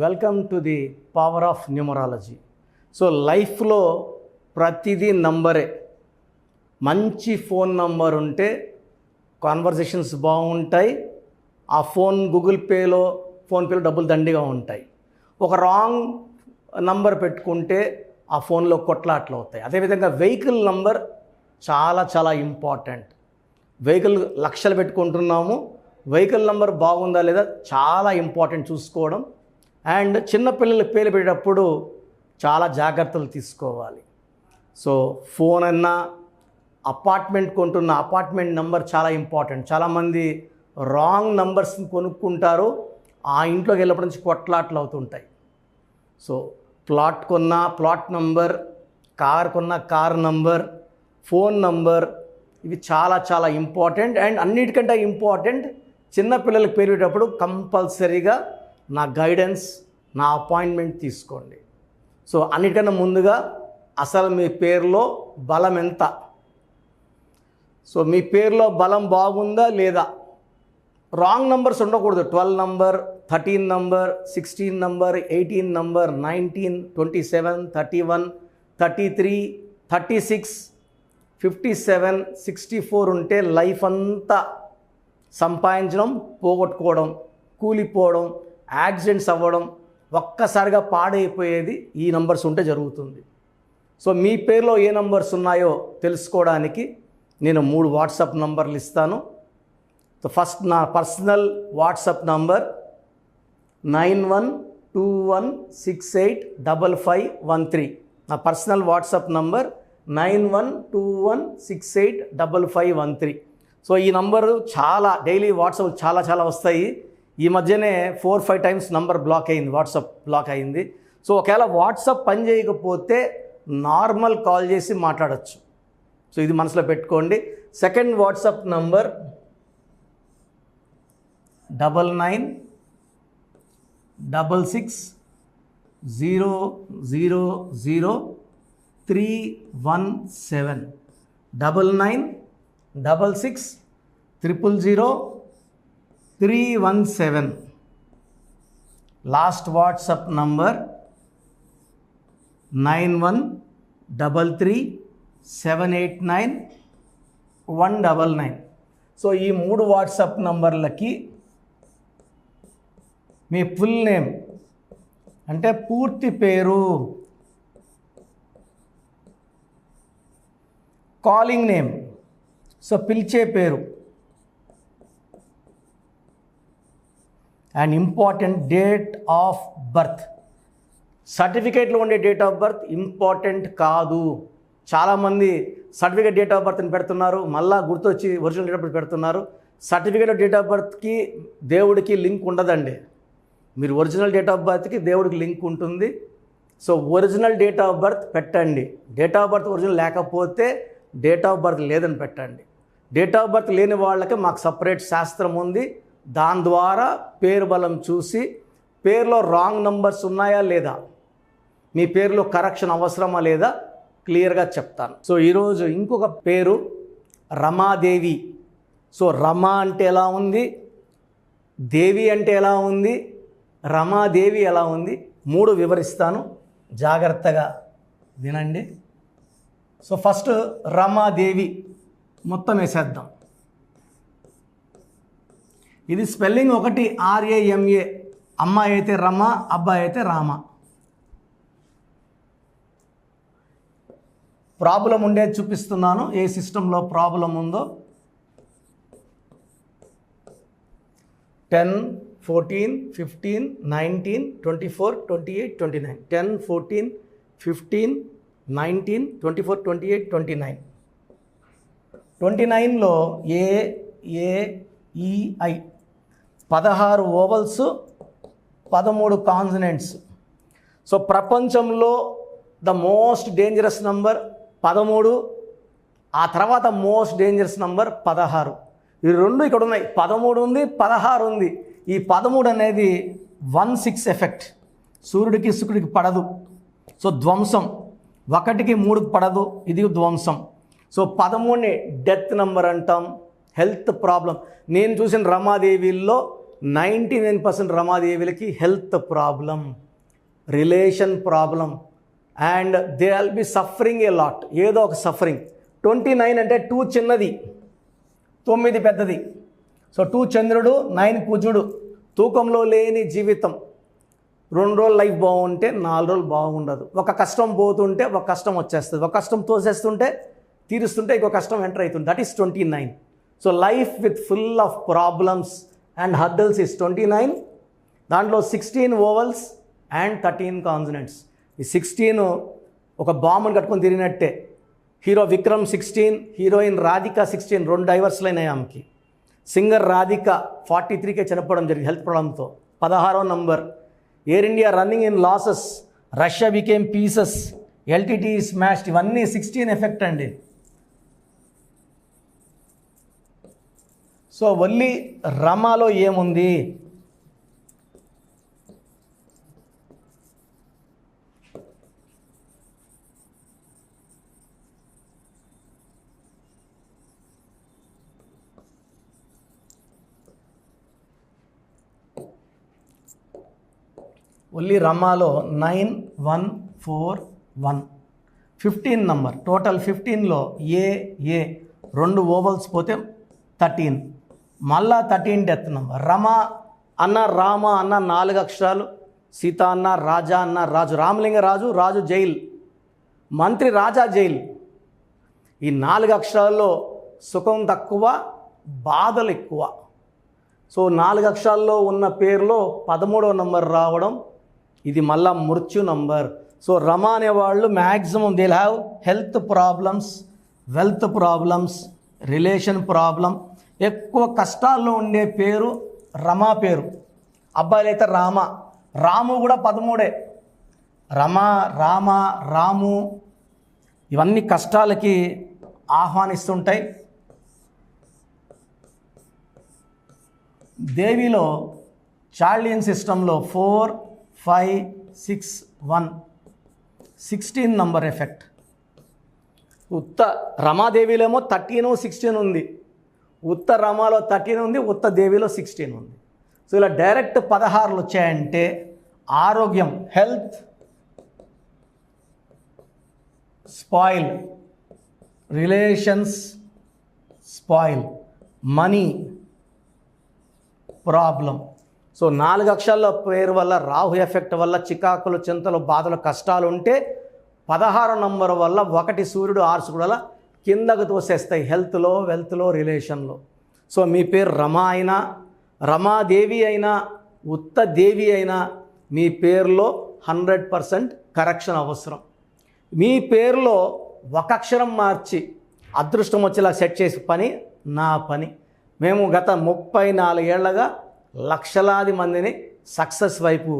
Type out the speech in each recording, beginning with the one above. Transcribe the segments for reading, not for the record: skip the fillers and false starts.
Welcome to the power of numerology. So లైఫ్లో ప్రతిదీ నంబరే. మంచి ఫోన్ నంబర్ ఉంటే కాన్వర్జేషన్స్ బాగుంటాయి. ఆ ఫోన్ గూగుల్ పేలో ఫోన్పేలో డబ్బులు దండిగా ఉంటాయి. ఒక రాంగ్ నంబర్ పెట్టుకుంటే ఆ ఫోన్లో కొట్లాట్లు అవుతాయి. అదేవిధంగా వెహికల్ నంబర్ చాలా చాలా ఇంపార్టెంట్. వెహికల్ లక్షలు పెట్టుకుంటున్నాము, వెహికల్ నంబర్ బాగుందా లేదా చాలా ఇంపార్టెంట్ చూసుకోవడం. అండ్ చిన్నపిల్లలకి పేరు పెట్టేటప్పుడు చాలా జాగ్రత్తలు తీసుకోవాలి. సో ఫోన్ అన్నా అపార్ట్మెంట్ కొంటున్న అపార్ట్మెంట్ నెంబర్ చాలా ఇంపార్టెంట్. చాలామంది రాంగ్ నంబర్స్ని కొనుక్కుంటారు, ఆ ఇంట్లోకి వెళ్ళినప్పటి నుంచి కొట్లాట్లు అవుతుంటాయి. సో ప్లాట్ కొన్న ప్లాట్ నంబర్, కార్ కొన్న కార్ నంబర్, ఫోన్ నంబర్, ఇవి చాలా చాలా ఇంపార్టెంట్. అండ్ అన్నిటికంటే ఇంపార్టెంట్, చిన్నపిల్లలకి పేరు పెట్టేటప్పుడు కంపల్సరీగా నా గైడెన్స్, నా అపాయింట్మెంట్ తీసుకోండి. సో అన్నిటికన్నా ముందుగా అసలు మీ పేరులో బలం ఎంత, సో మీ పేరులో బలం బాగుందా లేదా. రాంగ్ నంబర్స్ ఉండకూడదు. 12 నంబర్, 13 నంబర్, 16 నంబర్, 18 నంబర్, 19, 27, 31, 33, 36, 57, 64 ఉంటే లైఫ్ అంతా సంపాదించడం, పోగొట్టుకోవడం, కూలిపోవడం, యాక్సిడెంట్స్ అవ్వడం, ఒక్కసారిగా పాడైపోయేది ఈ నంబర్స్ ఉంటే జరుగుతుంది. సో మీ పేరులో ఏ నంబర్స్ ఉన్నాయో తెలుసుకోవడానికి నేను 3 వాట్సాప్ నంబర్లు ఇస్తాను. సో ఫస్ట్ నా పర్సనల్ వాట్సాప్ నంబర్ 9121685513. నా పర్సనల్ వాట్సాప్ నంబర్ 9121685513. సో ఈ నంబరు చాలా డైలీ వాట్సాప్ చాలా చాలా వస్తాయి. ఈ మధ్యనే 4-5 టైమ్స్ నంబర్ బ్లాక్ అయింది, వాట్సాప్ బ్లాక్ అయింది. సో ఒకవేళ వాట్సాప్ పని చేయకపోతే నార్మల్ కాల్ చేసి మాట్లాడచ్చు. సో ఇది మనసులో పెట్టుకోండి. Second WhatsApp number 9966000317. 9966000317. Last WhatsApp number 9133789199. So ఈ 3 వాట్సాప్ నంబర్లకి మీ ఫుల్ నేమ్ అంటే పూర్తి పేరు, కాలింగ్ నేమ్, సో పిలిచే పేరు, and important date of birth. సర్టిఫికేట్లో ఉండే డేట్ ఆఫ్ బర్త్ ఇంపార్టెంట్ కాదు. చాలామంది సర్టిఫికేట్ డేట్ ఆఫ్ బర్త్ని పెడుతున్నారు, మళ్ళీ గుర్తొచ్చి ఒరిజినల్ డేట్ ఆఫ్ బర్త్ పెడుతున్నారు. సర్టిఫికేట్ డేట్ ఆఫ్ బర్త్కి దేవుడికి లింక్ ఉండదండి. మీరు ఒరిజినల్ డేట్ ఆఫ్ బర్త్కి దేవుడికి లింక్ ఉంటుంది. So original date of birth పెట్టండి. డేట్ ఆఫ్ బర్త్ ఒరిజినల్ లేకపోతే డేట్ ఆఫ్ బర్త్ లేదని పెట్టండి. డేట్ ఆఫ్ బర్త్ లేని వాళ్ళకి మాకు సపరేట్ శాస్త్రం ఉంది. దాని ద్వారా పేరు బలం చూసి పేరులో రాంగ్ నంబర్స్ ఉన్నాయా లేదా, మీ పేరులో కరెక్షన్ అవసరమా లేదా క్లియర్గా చెప్తాను. సో ఈరోజు ఇంకొక పేరు రమాదేవి. సో రమ అంటే ఎలా ఉంది, దేవి అంటే ఎలా ఉంది, రమాదేవి ఎలా ఉంది, 3 వివరిస్తాను, జాగ్రత్తగా వినండి. సో ఫస్ట్ రమాదేవి మొత్తం వేసేద్దాం. ఇది స్పెల్లింగ్ ఒకటి, RAMA. అమ్మాయి అయితే రమ, అబ్బాయి అయితే రామ. ప్రాబ్లం ఉండేది చూపిస్తున్నాను, ఏ సిస్టంలో ప్రాబ్లం ఉందో. 10, 14, 15, 19, 24, 28, 29. 10, 14, 15, 19, 24, 28, 29. 29లో AAEI 16 ఓవల్స్, 13 కాన్సనెంట్స్. సో ప్రపంచంలో ద మోస్ట్ డేంజరస్ నంబర్ 13, ఆ తర్వాత మోస్ట్ డేంజరస్ నంబర్ 16. ఈ 2 ఇక్కడ ఉన్నాయి. 13 ఉంది, 16 ఉంది. ఈ 13 అనేది 1-6 ఎఫెక్ట్. సూర్యుడికి శుక్రుడికి పడదు, సో ధ్వంసం. 1కి 3కి పడదు, ఇది ధ్వంసం. సో 13ని డెత్ నెంబర్ అంటాం, హెల్త్ ప్రాబ్లం. నేను చూసిన రమాదేవిల్లో 99% రమాదేవిలకి health problem, relation problem, and they will be suffering a lot, ఏదో ఒక సఫరింగ్. 29 అంటే 2 చిన్నది, 9 పెద్దది. సో 2 చంద్రుడు, 9 కుజుడు, తూకంలో లేని జీవితం. 2 రోజులు లైఫ్ బాగుంటే 4 రోజులు బాగుండదు. ఒక కష్టం పోతుంటే ఒక కష్టం వచ్చేస్తుంది, ఒక కష్టం తోసేస్తుంటే తీరుస్తుంటే ఇంకో కష్టం ఎంటర్ అవుతుంది. That is 29. So life with full of problems and hurdles is 29. దాంట్లో 16 ఓవల్స్ అండ్ 13 కాన్సనెంట్స్. ఈ 16 ఒక బాంబుని కట్టుకొని తిరిగినట్టే. హీరో విక్రమ్ 16, హీరోయిన్ రాధిక 16, 2 డైవర్స్లు అయినాయి ఆమెకి. సింగర్ రాధిక 43కే చనిపోవడం జరిగింది హెల్త్ ప్రాబ్లంతో. 16వ నంబర్. Air India running in losses, Russia became pieces, LTTE smashed. ఇవన్నీ 16 ఎఫెక్ట్ అండి. సో ఓన్లీ రమాలో ఏముంది? ఓన్లీ రమాలో 9141 15 నంబర్. టోటల్ 15లో ఏ 2 ఓవల్స్ పోతే 13, మళ్ళా 13 డెత్ నంబర్. రమ అన్న, రామ అన్న 4 అక్షరాలు, సీత అన్న, రాజా అన్న, రాజు, రామలింగ రాజు, రాజు జైల్, మంత్రి రాజా జైల్. ఈ 4 అక్షరాల్లో సుఖం తక్కువ, బాధలు ఎక్కువ. సో 4 అక్షరాల్లో ఉన్న పేరులో 13వ నంబర్ రావడం, ఇది మళ్ళా మృత్యు నంబర్. సో రమ అనేవాళ్ళు maximum they will have health problems, wealth problems, relation problem. ఎక్కువ కష్టాల్లో ఉండే పేరు రమా పేరు. అబ్బాయిలు అయితే రామ, రాము కూడా 13. రమ, రామ, రాము ఇవన్నీ కష్టాలకి ఆహ్వానిస్తుంటాయి. దేవిలో చార్లియన్ సిస్టంలో 4, 5, 6, 1 16 నంబర్ ఎఫెక్ట్. ఉత్త రమాదేవిలోమో 13, 16 ఉంది. ఉత్త రమాలో 13 ఉంది, ఉత్త దేవిలో 16 ఉంది. సో ఇలా డైరెక్ట్ 16లు వచ్చాయంటే ఆరోగ్యం, health spoil, relations spoil, money problem. So 4 అక్షరాల పేరు వల్ల, రాహు ఎఫెక్ట్ వల్ల చికాకులు, చింతలు, బాధలు, కష్టాలు ఉంటే 16 నంబర్ వల్ల 1 సూర్యుడు, 6 సూర్యుడు కిందకు తోసేస్తాయి హెల్త్లో, వెల్త్లో, రిలేషన్లో. సో మీ పేరు రమ అయినా, రమాదేవి అయినా, ఉత్త దేవి అయినా మీ పేరులో 100% కరెక్షన్ అవసరం. మీ పేరులో 1 అక్షరం మార్చి అదృష్టం వచ్చేలా సెట్ చేసే పని నా పని. మేము గత 34 ఏళ్లగా లక్షలాది మందిని సక్సెస్ వైపు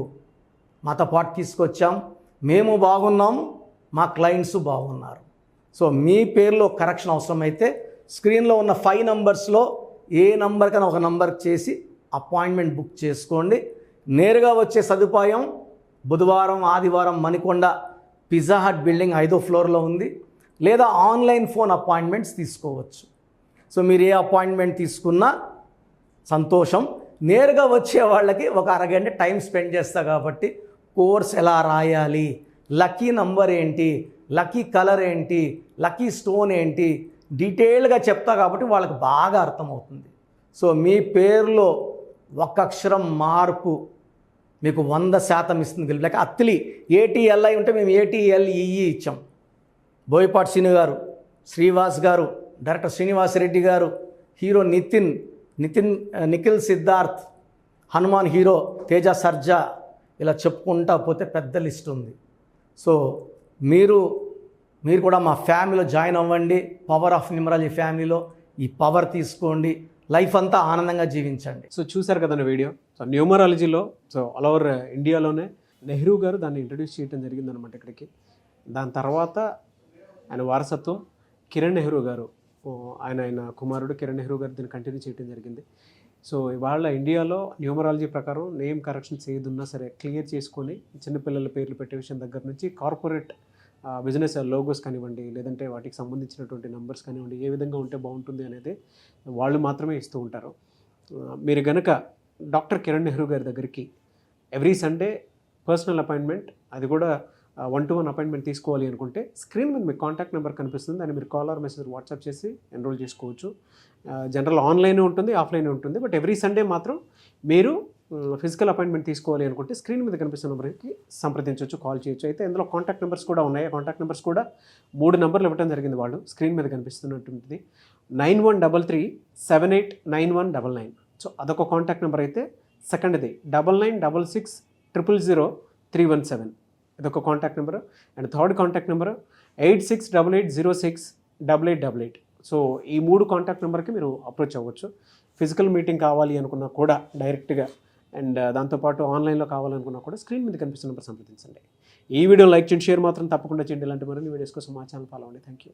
మాతో పాటు తీసుకొచ్చాం. మేము బాగున్నాం, మా క్లయింట్స్ బాగున్నారు. సో మీ పేరులో కరెక్షన్ అవసరమైతే స్క్రీన్లో ఉన్న 5 నంబర్స్లో ఏ నంబర్ కన్నా ఒక నంబర్ చేసి అపాయింట్మెంట్ బుక్ చేసుకోండి. నేరుగా వచ్చే సదుపాయం బుధవారం, ఆదివారం మణికొండ పిజ్జా హట్ బిల్డింగ్ 5వ ఫ్లోర్లో ఉంది. లేదా ఆన్లైన్ ఫోన్ అపాయింట్మెంట్స్ తీసుకోవచ్చు. సో మీరు ఏ అపాయింట్మెంట్ తీసుకున్నా సంతోషం. నేరుగా వచ్చే వాళ్ళకి ఒక అరగంట టైం స్పెండ్ చేస్తా కాబట్టి కోర్స్ ఎలా రాయాలి, లక్కీ నంబర్ ఏంటి, లక్కీ కలర్ ఏంటి, లక్కీ స్టోన్ ఏంటి డీటెయిల్గా చెప్తా కాబట్టి వాళ్ళకి బాగా అర్థమవుతుంది. సో మీ పేరులో 1 అక్షరం మార్పు మీకు 100% ఇస్తుంది. లైక్ అత్తిలి ఏటీఎల్ఐ ఉంటే మేము ఏటీఎల్ఈఈ ఇచ్చాం. బోయపాటి శ్రీను గారు, శ్రీవాస్ గారు, డైరెక్టర్ శ్రీనివాసరెడ్డి గారు, హీరో నిఖిల్ సిద్ధార్థ్, హనుమాన్ హీరో, తేజ సర్జా, ఇలా చెప్పుకుంటా పోతే పెద్ద లిస్ట్ ఉంది. సో మీరు కూడా మా ఫ్యామిలీలో జాయిన్ అవ్వండి. పవర్ ఆఫ్ న్యూమరాలజీ ఫ్యామిలీలో ఈ పవర్ తీసుకోండి, లైఫ్ అంతా ఆనందంగా జీవించండి. సో చూశారు కదండి వీడియో. సో న్యూమరాలజీలో ఆల్ ఓవర్ ఇండియాలోనే నెహ్రూ గారు దాన్ని ఇంట్రడ్యూస్ చేయడం జరిగిందనమాట ఇక్కడికి. దాని తర్వాత ఆయన వారసత్వం కిరణ్ నెహ్రూ గారు, ఆయన కుమారుడు కిరణ్ నెహ్రూ గారు దీన్ని కంటిన్యూ చేయడం జరిగింది. సో ఇవాళ ఇండియాలో న్యూమరాలజీ ప్రకారం నేమ్ కరెక్షన్స్ ఏదున్నా సరే క్లియర్ చేసుకొని చిన్నపిల్లల పేర్లు పెట్టే విషయం దగ్గర నుంచి కార్పొరేట్ బిజినెస్ లోగోస్ కానివ్వండి, లేదంటే వాటికి సంబంధించినటువంటి నంబర్స్ కానివ్వండి, ఏ విధంగా ఉంటే బాగుంటుంది అనేది వాళ్ళు మాత్రమే ఇస్తూ ఉంటారు. మీరు గనక డాక్టర్ కిరణ్ నెహ్రూ గారి దగ్గరికి ఎవ్రీ సండే పర్సనల్ అపాయింట్మెంట్, అది కూడా 1-to-1 అపాయింట్మెంట్ తీసుకోవాలి అనుకుంటే స్క్రీన్ మీద మీకు కాంటాక్ట్ నెంబర్ కనిపిస్తుంది, దాన్ని మీరు కాల్ ఆర్ మెసేజ్ వాట్సాప్ చేసి ఎన్రోల్ చేసుకోవచ్చు. జనరల్ ఆన్లైన్ ఉంటుంది, ఆఫ్లైన్ ఉంటుంది. బట్ ఎవ్రీ సండే మాత్రం మీరు ఫిజికల్ అపాయింట్మెంట్ తీసుకోవాలి అనుకుంటే స్క్రీన్ మీద కనిపిస్తున్న నెంబర్కి సంప్రదించవచ్చు, కాల్ చేయొచ్చు. అయితే ఇందులో కాంటాక్ట్ నెంబర్స్ కూడా ఉన్నాయి. కాంటాక్ట్ నెంబర్స్ కూడా 3 నెంబర్లు ఇవ్వడం జరిగింది వాళ్ళు, స్క్రీన్ మీద కనిపిస్తున్నటువంటిది 9133789199. సో అదొక కాంటాక్ట్ నెంబర్ అయితే. సెకండ్ది 9966000317, ఇదొక contact number. And third contact number 8688068888. So ఈ 3 కాంటాక్ట్ నెంబర్కి మీరు అప్రోచ్ అవ్వచ్చు. ఫిజికల్ మీటింగ్ కావాలి అనుకున్నా కూడా డైరెక్ట్గా, అండ్ దాంతోపాటు ఆన్లైన్లో కావాలనుకున్నా కూడా స్క్రీన్ మీద కనిపిస్తున్న నెంబర్ సంప్రదించండి. ఈ వీడియో లైక్ చేయండి, షేర్ మాత్రం తప్పకుండా చేయండి. ఇలాంటి మరిన్ని వీడియోస్ కోసం మా ఛానల్ ఫాలో అవ్వండి. Thank you.